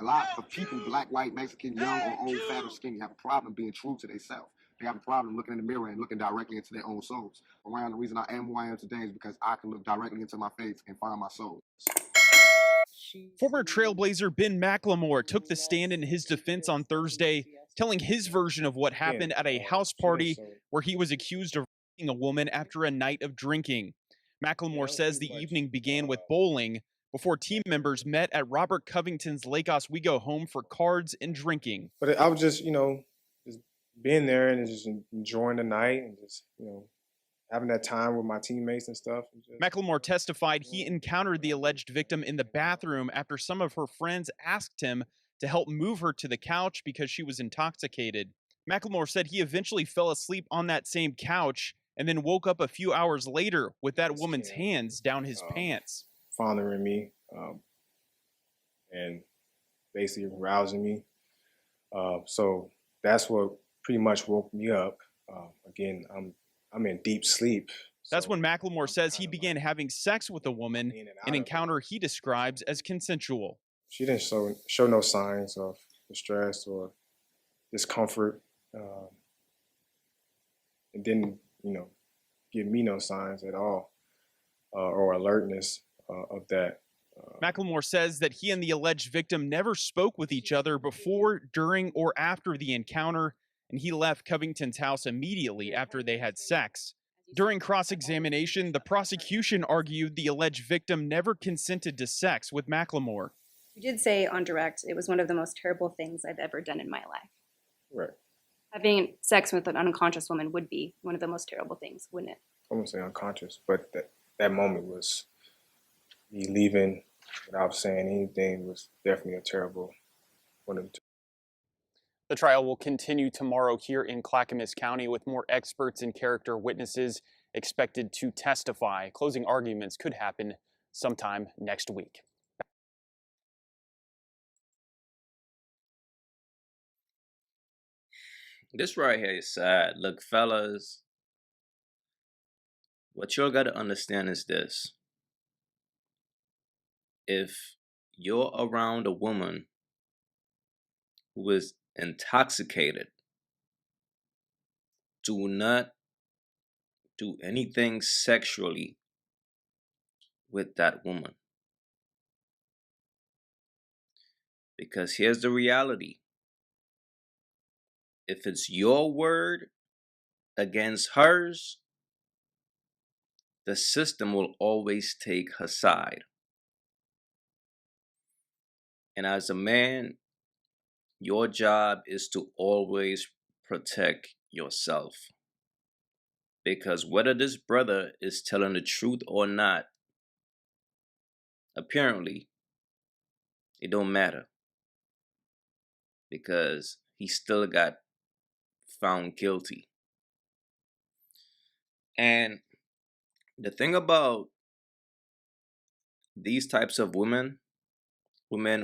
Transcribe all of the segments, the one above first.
A lot of people, black, white, Mexican, young or old, fat or skinny, have a problem being true to themselves. They have a problem looking in the mirror and looking directly into their own souls. Around the reason I am who I am today is because I can look directly into my face and find my soul. Former Trailblazer Ben McLemore took the stand in his defense on Thursday, telling his version of what happened at a house party where he was accused of raping a woman after a night of drinking. McLemore says the evening began with bowling before team members met at Robert Covington's Lake Oswego home for cards and drinking. But I was just, just being there and just enjoying the night and just, having that time with my teammates and stuff. McLemore testified he encountered the alleged victim in the bathroom after some of her friends asked him to help move her to the couch because she was intoxicated. McLemore said he eventually fell asleep on that same couch and then woke up a few hours later with that woman's hands down his pants. Fondling me and basically rousing me. So that's what pretty much woke me up. Again, I'm in deep sleep. That's when McLemore says he began having sex with a woman, an encounter he describes as consensual. She didn't show no signs of distress or discomfort. It didn't, give me no signs at all or alertness of that. McLemore says that he and the alleged victim never spoke with each other before, during, or after the encounter, and he left Covington's house immediately after they had sex. During cross-examination, the prosecution argued the alleged victim never consented to sex with McLemore. You did say on direct, it was one of the most terrible things I've ever done in my life. Right. Having sex with an unconscious woman would be one of the most terrible things, wouldn't it? I wouldn't say unconscious, but that moment was me leaving without saying anything was definitely a terrible one of the two. The trial will continue tomorrow here in Clackamas County with more experts and character witnesses expected to testify. Closing arguments could happen sometime next week. This right here is sad. Look, fellas, what y'all got to understand is this. If you're around a woman who is intoxicated, do not do anything sexually with that woman. Because here's the reality. If it's your word against hers, the system will always take her side. And as a man, your job is to always protect yourself. Because whether this brother is telling the truth or not, apparently, it don't matter. Because he still got found guilty. And the thing about these types of women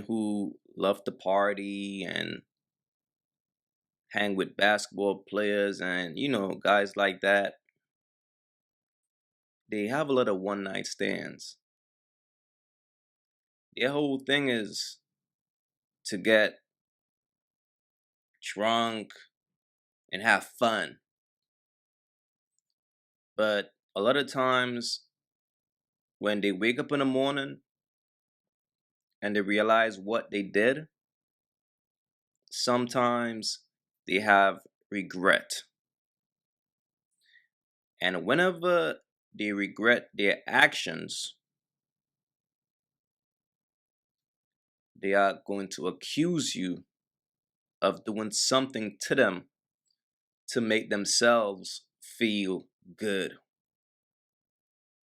who love to party and hang with basketball players and, guys like that, they have a lot of one-night stands. Their whole thing is to get drunk and have fun. But a lot of times when they wake up in the morning and they realize what they did, sometimes they have regret. And whenever they regret their actions, they are going to accuse you of doing something to them to make themselves feel good.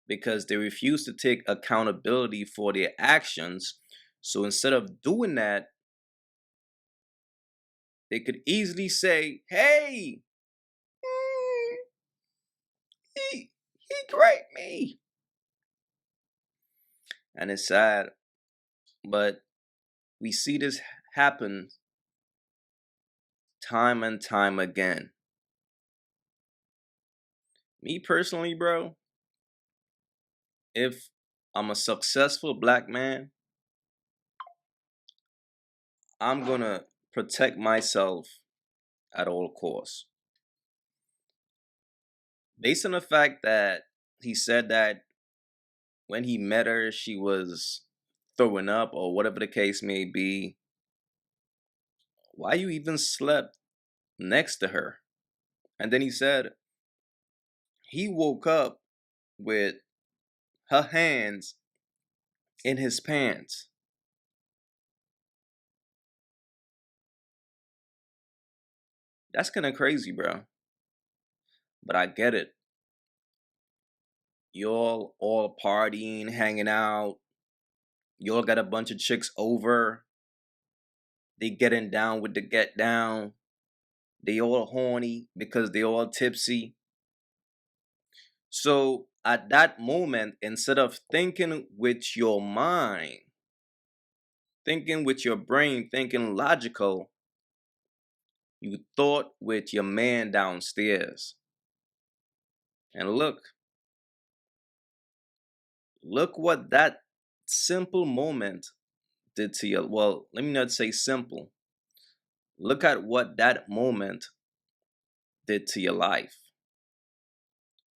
Because they refuse to take accountability for their actions. So instead of doing that, they could easily say, hey, he raped me. And it's sad, but we see this happen time and time again. Me personally, bro, if I'm a successful black man, I'm gonna protect myself at all costs. Based on the fact that he said that when he met her, she was throwing up or whatever the case may be, why you even slept next to her? And then he said he woke up with her hands in his pants. That's kind of crazy, bro. But I get it. Y'all all partying, hanging out. Y'all got a bunch of chicks over. They getting down with the get down. They all horny because they all tipsy. So at that moment, instead of thinking with your mind, thinking with your brain, thinking logical, you thought with your man downstairs. And look what that simple moment did to you. Well, let me not say simple. Look at what that moment did to your life.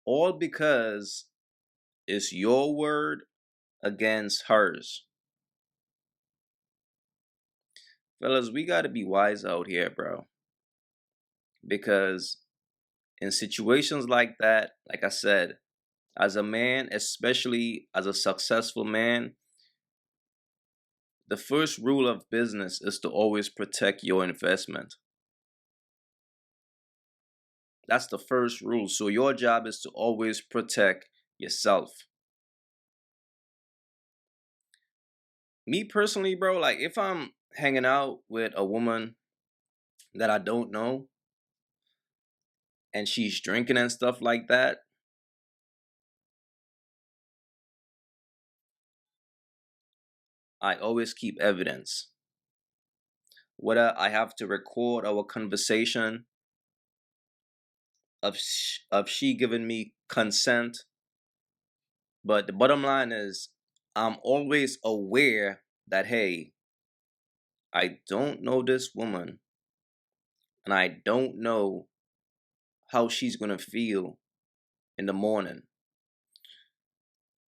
All because it's your word against hers. Fellas, we got to be wise out here, bro. Because in situations like that, like I said, as a man, especially as a successful man, the first rule of business is to always protect your investment. That's the first rule. So your job is to always protect yourself. Me personally, bro, like if I'm hanging out with a woman that I don't know and she's drinking and stuff like that, I always keep evidence. Whether I have to record our conversation of she giving me consent, but the bottom line is I'm always aware that, hey, I don't know this woman and I don't know how she's going to feel in the morning.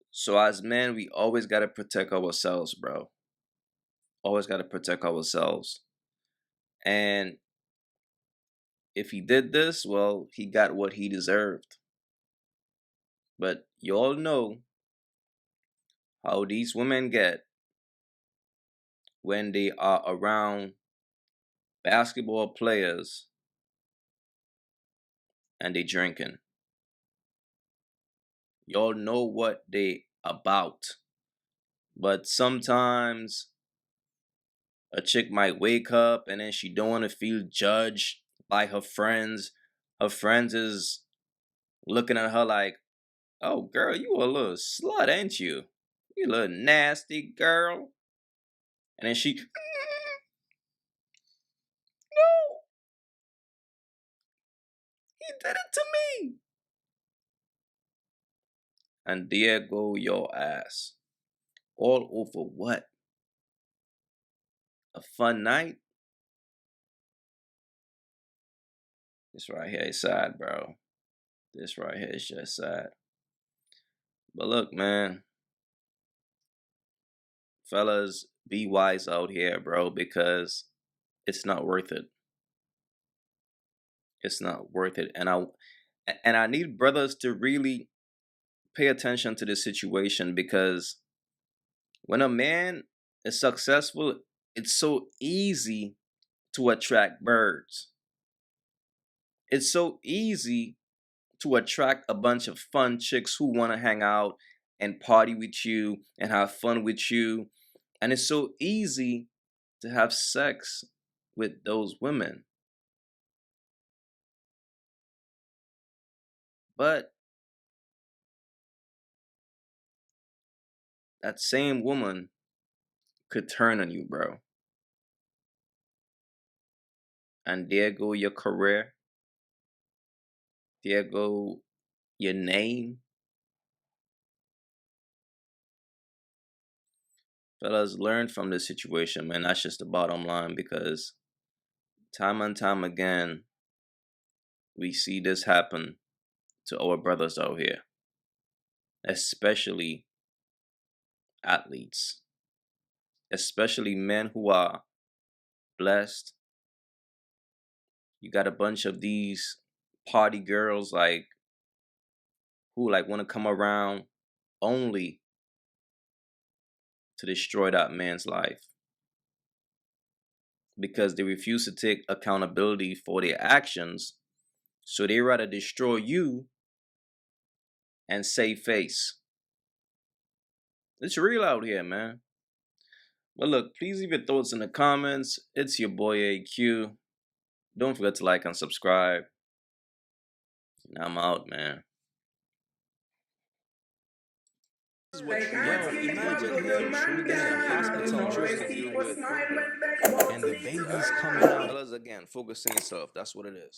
So as men, we always got to protect ourselves, bro. Always got to protect ourselves. And if he did this, well, he got what he deserved. But you all know how these women get when they are around basketball players and they drinking. Y'all know what they about. But sometimes a chick might wake up and then she don't want to feel judged by her friends. Her friends is looking at her like, oh girl, you a little slut, ain't you? You a little nasty girl. And then she, no, he did it to me. And there go your ass. All over what? A fun night? This right here is sad, bro. This right here is just sad. But look, man. Fellas, be wise out here, bro, because it's not worth it. It's not worth it. And I need brothers to really pay attention to this situation, because when a man is successful, it's so easy to attract birds. It's so easy to attract a bunch of fun chicks who want to hang out and party with you and have fun with you. And it's so easy to have sex with those women. But that same woman could turn on you, bro. And there go your career. There go your name. Fellas, learn from this situation, man. That's just the bottom line, because time and time again, we see this happen to our brothers out here, especially athletes, especially men who are blessed. You got a bunch of these party girls who want to come around only to destroy that man's life, because they refuse to take accountability for their actions. So they rather destroy you and save face. It's real out here, man. But look, please leave your thoughts in the comments. It's your boy AyeQ. Don't forget to like and subscribe. And I'm out, man. This is what imagine him in a hospital trying to deal with, and the baby's coming out. Fellas, again, focus on yourself. That's what it is.